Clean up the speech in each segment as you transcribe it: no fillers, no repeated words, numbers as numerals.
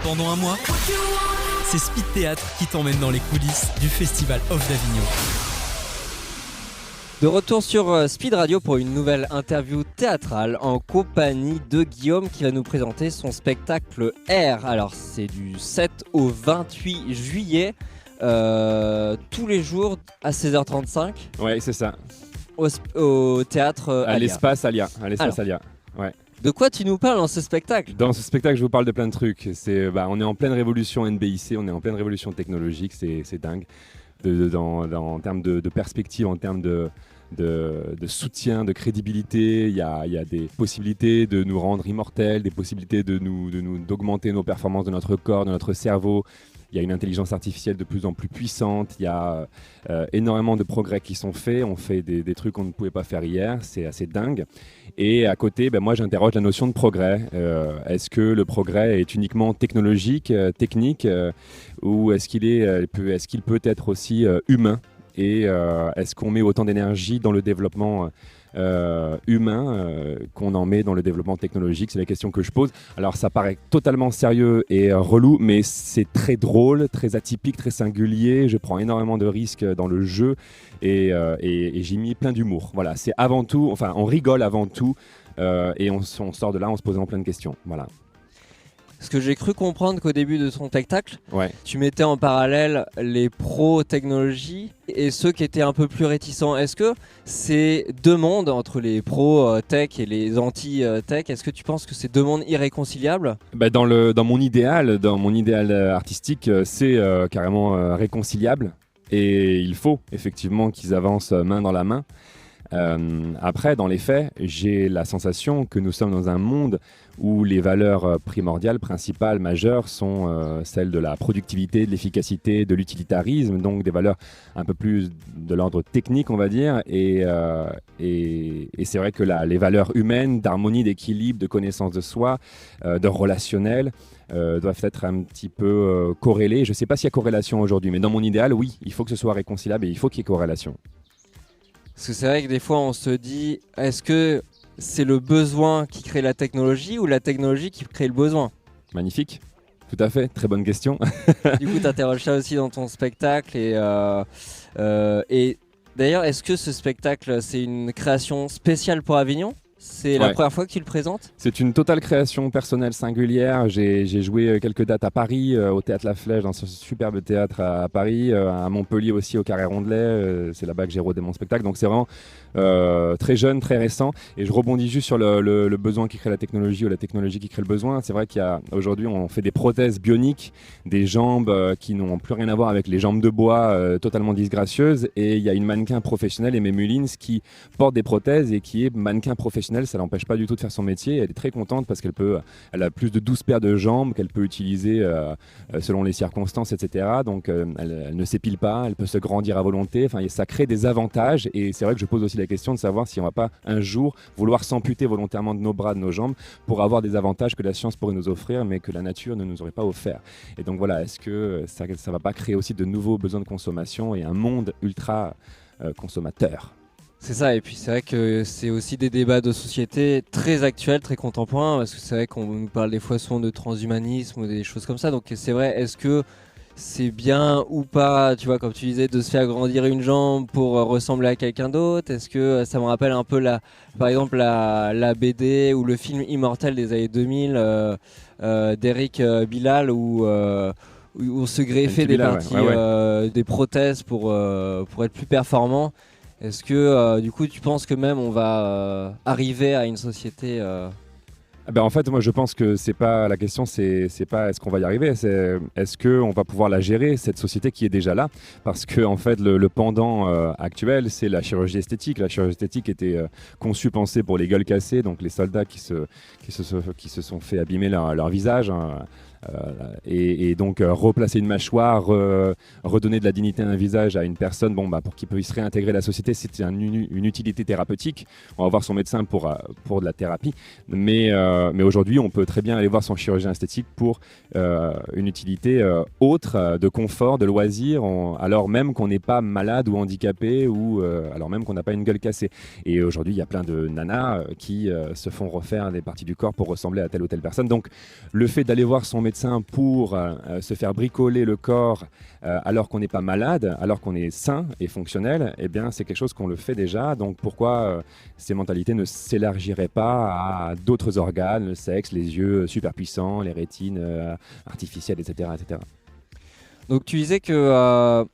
Pendant un mois, c'est Speed Théâtre qui t'emmène dans les coulisses du Festival Off d'Avignon. De retour sur Speed Radio pour une nouvelle interview théâtrale en compagnie de Guillaume qui va nous présenter son spectacle R. Alors c'est du 7 au 28 juillet, tous les jours à 16h35. Ouais, c'est ça. Au théâtre à l'espace Alia. Ouais. De quoi tu nous parles dans ce spectacle ? Dans ce spectacle, je vous parle de plein de trucs. On est en pleine révolution NBIC, on est en pleine révolution technologique, c'est dingue. En termes de perspective, en termes de soutien, de crédibilité, il y a des possibilités de nous rendre immortels, des possibilités d'augmenter nos performances de notre corps, de notre cerveau. Il y a une intelligence artificielle de plus en plus puissante, il y a énormément de progrès qui sont faits, on fait des trucs qu'on ne pouvait pas faire hier, c'est assez dingue. Et à côté, moi j'interroge la notion de progrès. Est-ce que le progrès est uniquement technologique, technique, ou est-ce qu'il peut être aussi humain ? Et est-ce qu'on met autant d'énergie dans le développement humain qu'on en met dans le développement technologique ? C'est la question que je pose. Alors ça paraît totalement sérieux et relou, mais c'est très drôle, très atypique, très singulier. Je prends énormément de risques dans le jeu et j'ai mis plein d'humour. Voilà, c'est avant tout, enfin on rigole avant tout et on sort de là en se posant plein de questions. Voilà. Parce que j'ai cru comprendre qu'au début de ton spectacle, ouais. Tu mettais en parallèle les pro-technologie et ceux qui étaient un peu plus réticents. Est-ce que ces deux mondes, entre les pro-tech et les anti-tech, est-ce que tu penses que c'est deux mondes irréconciliables ? Dans mon idéal artistique, c'est carrément réconciliable. Et il faut effectivement qu'ils avancent main dans la main. Après, dans les faits, j'ai la sensation que nous sommes dans un monde où les valeurs primordiales, principales, majeures sont celles de la productivité, de l'efficacité, de l'utilitarisme, donc des valeurs un peu plus de l'ordre technique, on va dire. Et c'est vrai que les valeurs humaines, d'harmonie, d'équilibre, de connaissance de soi, de relationnel, doivent être un petit peu corrélées. Je ne sais pas s'il y a corrélation aujourd'hui, mais dans mon idéal, oui, il faut que ce soit réconciliable et il faut qu'il y ait corrélation. Parce que c'est vrai que des fois on se dit, est-ce que c'est le besoin qui crée la technologie ou la technologie qui crée le besoin ? Magnifique, tout à fait, très bonne question. Du coup tu interroges ça aussi dans ton spectacle et d'ailleurs est-ce que ce spectacle c'est une création spéciale pour Avignon ? C'est la première fois que tu le présentes ? C'est une totale création personnelle singulière. J'ai joué quelques dates à Paris, au Théâtre La Flèche, dans ce superbe théâtre à Paris, à Montpellier aussi, au Carré Rondelet. C'est là-bas que j'ai rodé mon spectacle. Donc c'est vraiment très jeune, très récent. Et je rebondis juste sur le besoin qui crée la technologie ou la technologie qui crée le besoin. C'est vrai qu'aujourd'hui, on fait des prothèses bioniques, des jambes qui n'ont plus rien à voir avec les jambes de bois totalement disgracieuses. Et il y a une mannequin professionnelle, Aimée Mullins, qui porte des prothèses et qui est mannequin professionnel. Ça l'empêche pas du tout de faire son métier. Elle est très contente parce elle a plus de 12 paires de jambes qu'elle peut utiliser selon les circonstances, etc. Donc elle ne s'épile pas, elle peut se grandir à volonté. Enfin, ça crée des avantages et c'est vrai que je pose aussi la question de savoir si on va pas un jour vouloir s'amputer volontairement de nos bras, de nos jambes pour avoir des avantages que la science pourrait nous offrir mais que la nature ne nous aurait pas offert. Et donc voilà, est-ce que ça va pas créer aussi de nouveaux besoins de consommation et un monde ultra consommateur ? C'est ça, et puis c'est vrai que c'est aussi des débats de société très actuels, très contemporains, parce que c'est vrai qu'on nous parle des fois souvent de transhumanisme ou des choses comme ça, donc c'est vrai, est-ce que c'est bien ou pas, tu vois, comme tu disais, de se faire grandir une jambe pour ressembler à quelqu'un d'autre ? Est-ce que ça me rappelle un peu par exemple la BD ou le film Immortel des années 2000 d'Eric Bilal où on se greffait des parties, des prothèses pour être plus performant ? Est-ce que du coup tu penses que même on va arriver à une société En fait, moi je pense que c'est pas la question, c'est pas est-ce qu'on va y arriver, c'est est-ce qu'on va pouvoir la gérer, cette société qui est déjà là. Parce que en fait, le pendant actuel, c'est la chirurgie esthétique. La chirurgie esthétique était conçue, pensée pour les gueules cassées, donc les soldats qui se sont fait abîmer leur visage. Et donc replacer une mâchoire, redonner de la dignité à un visage à une personne pour qu'il puisse réintégrer la société, c'est une utilité thérapeutique. On va voir son médecin pour de la thérapie, mais aujourd'hui on peut très bien aller voir son chirurgien esthétique pour une utilité autre, de confort, de loisir, alors même qu'on n'est pas malade ou handicapé ou alors même qu'on n'a pas une gueule cassée. Et aujourd'hui il y a plein de nanas qui se font refaire des parties du corps pour ressembler à telle ou telle personne. Donc le fait d'aller voir son médecin médecin pour se faire bricoler le corps alors qu'on n'est pas malade, alors qu'on est sain et fonctionnel, eh bien c'est quelque chose qu'on le fait déjà. Donc pourquoi ces mentalités ne s'élargiraient pas à d'autres organes, le sexe, les yeux super puissants, les rétines artificielles, etc., etc. Donc tu disais que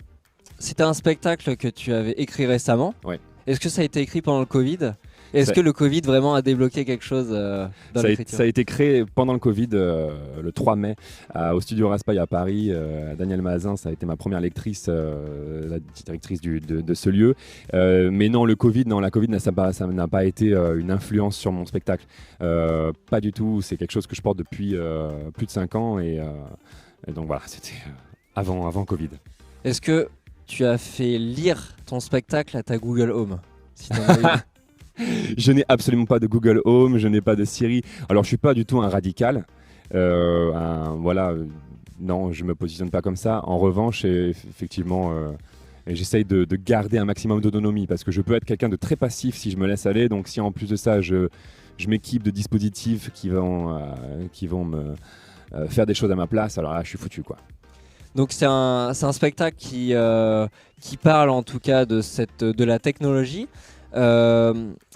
c'était un spectacle que tu avais écrit récemment. Ouais. Est-ce que ça a été écrit pendant le Covid ? Est-ce que le Covid vraiment a débloqué quelque chose dans l'écriture ? Ça a été créé pendant le Covid, le 3 mai, au studio Raspail à Paris. Danielle Mazin, ça a été ma première lectrice, la directrice de ce lieu. Mais non, la Covid, ça n'a pas été une influence sur mon spectacle. Pas du tout, c'est quelque chose que je porte depuis plus de 5 ans. Et donc voilà, c'était avant Covid. Est-ce que tu as fait lire ton spectacle à ta Google Home ? Si t'en as eu. Je n'ai absolument pas de Google Home, je n'ai pas de Siri. Alors, je suis pas du tout un radical. Non, je me positionne pas comme ça. En revanche, effectivement, j'essaye de garder un maximum d'autonomie parce que je peux être quelqu'un de très passif si je me laisse aller. Donc, si en plus de ça, je m'équipe de dispositifs qui vont me faire des choses à ma place, alors là, je suis foutu, quoi. Donc c'est un spectacle qui parle en tout cas de la technologie.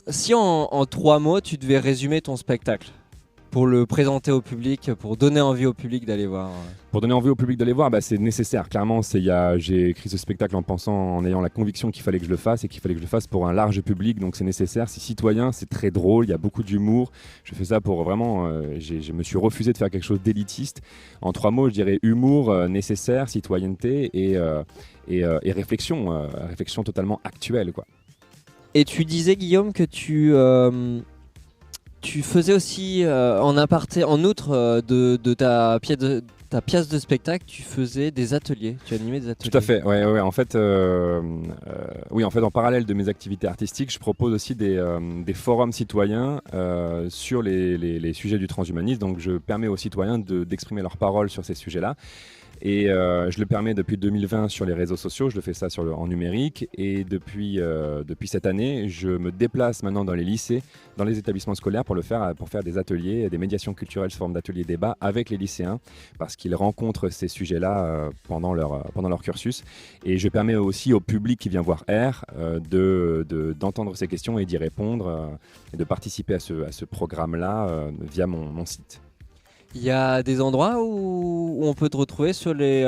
Si en 3 mots tu devais résumer ton spectacle pour le présenter au public, pour donner envie au public d'aller voir. Pour donner envie au public d'aller voir, c'est nécessaire. Clairement, j'ai écrit ce spectacle en ayant la conviction qu'il fallait que je le fasse et qu'il fallait que je le fasse pour un large public. Donc c'est nécessaire, c'est citoyen, c'est très drôle, il y a beaucoup d'humour. Je fais ça pour vraiment... je me suis refusé de faire quelque chose d'élitiste. En 3 mots, je dirais humour, nécessaire, citoyenneté et réflexion. Réflexion totalement actuelle, quoi. Et tu disais, Guillaume, que tu faisais aussi en aparté, en outre de ta pièce de spectacle, tu faisais des ateliers, tu animais des ateliers. Tout à fait, ouais. En fait, en parallèle de mes activités artistiques, je propose aussi des forums citoyens sur les sujets du transhumanisme. Donc, je permets aux citoyens d'exprimer leurs paroles sur ces sujets-là. Et je le permets depuis 2020 sur les réseaux sociaux, je le fais ça en numérique. Et depuis cette année, je me déplace maintenant dans les lycées, dans les établissements scolaires pour faire des ateliers, des médiations culturelles sous forme d'ateliers débats avec les lycéens, parce qu'ils rencontrent ces sujets-là pendant leur cursus. Et je permets aussi au public qui vient voir R d'entendre ces questions et d'y répondre, et de participer à ce programme-là via mon site. Il y a des endroits où on peut te retrouver sur les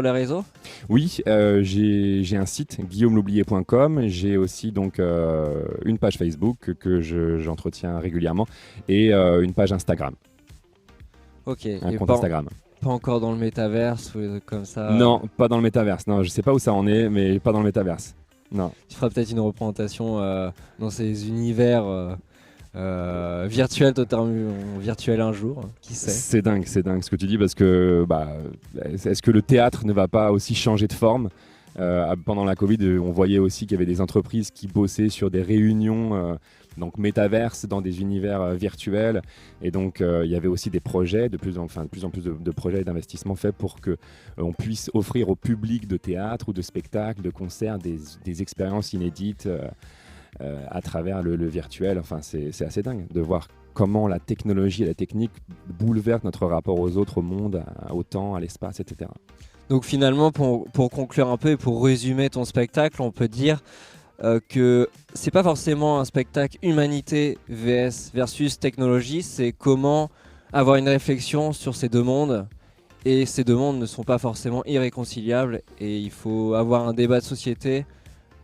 réseaux ? Oui, j'ai un site, guillaumeloublier.com. J'ai aussi donc une page Facebook que j'entretiens régulièrement et une page Instagram. Ok. Un compte Instagram. Pas encore dans le métaverse ou des trucs comme ça ? Non, pas dans le métaverse. Non, je sais pas où ça en est, mais pas dans le métaverse. Non. Tu feras peut-être une représentation dans ces univers... virtuel, totalement virtuel un jour, qui sait. C'est dingue ce que tu dis parce que est-ce que le théâtre ne va pas aussi changer de forme ? Pendant la Covid, on voyait aussi qu'il y avait des entreprises qui bossaient sur des réunions donc métaverses dans des univers virtuels et donc il y avait aussi des projets, de plus en plus de projets d'investissement faits pour que on puisse offrir au public de théâtre ou de spectacles, de concerts des expériences inédites à travers le virtuel. Enfin, c'est assez dingue de voir comment la technologie et la technique bouleversent notre rapport aux autres, au monde, au temps, à l'espace, etc. Donc finalement, pour conclure un peu et pour résumer ton spectacle, on peut dire que c'est pas forcément un spectacle humanité versus technologie, c'est comment avoir une réflexion sur ces deux mondes. Et ces deux mondes ne sont pas forcément irréconciliables et il faut avoir un débat de société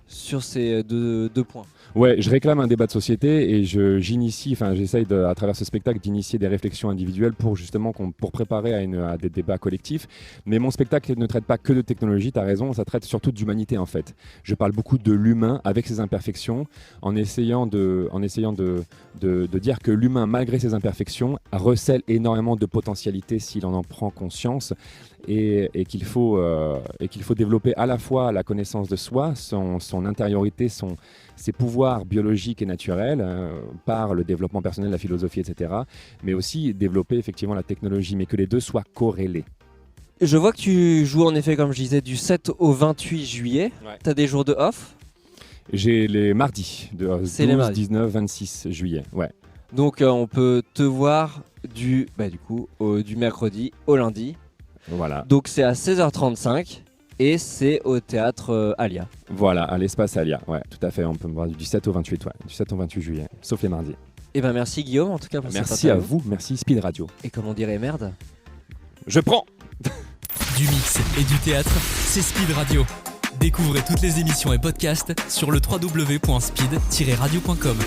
sur ces deux points. Ouais, je réclame un débat de société et j'essaye à travers ce spectacle d'initier des réflexions individuelles pour préparer à des débats collectifs. Mais mon spectacle ne traite pas que de technologie, tu as raison, ça traite surtout d'humanité en fait. Je parle beaucoup de l'humain avec ses imperfections en essayant de dire que l'humain, malgré ses imperfections, recèle énormément de potentialité s'il en prend conscience et qu'il faut développer à la fois la connaissance de soi, son intériorité, ses pouvoirs biologiques et naturels par le développement personnel, la philosophie, etc. Mais aussi développer effectivement la technologie, mais que les deux soient corrélés. Je vois que tu joues en effet, comme je disais, du 7 au 28 juillet. Ouais. Tu as des jours de off ? J'ai les mardis, de 12, 19, 26 juillet. Ouais. Donc on peut te voir du mercredi au lundi. Voilà. Donc c'est à 16h35 et c'est au théâtre Alia. Voilà, à l'espace Alia. Ouais, tout à fait. On peut me voir du 17 au 28, ouais. Du 7 au 28 juillet, sauf les mardis. Et ben merci Guillaume en tout cas pour cette Merci à interview. vous, merci Speed Radio. Et comme on dirait merde. Je prends. Du mix et du théâtre, c'est Speed Radio. Découvrez toutes les émissions et podcasts sur le www.speed-radio.com.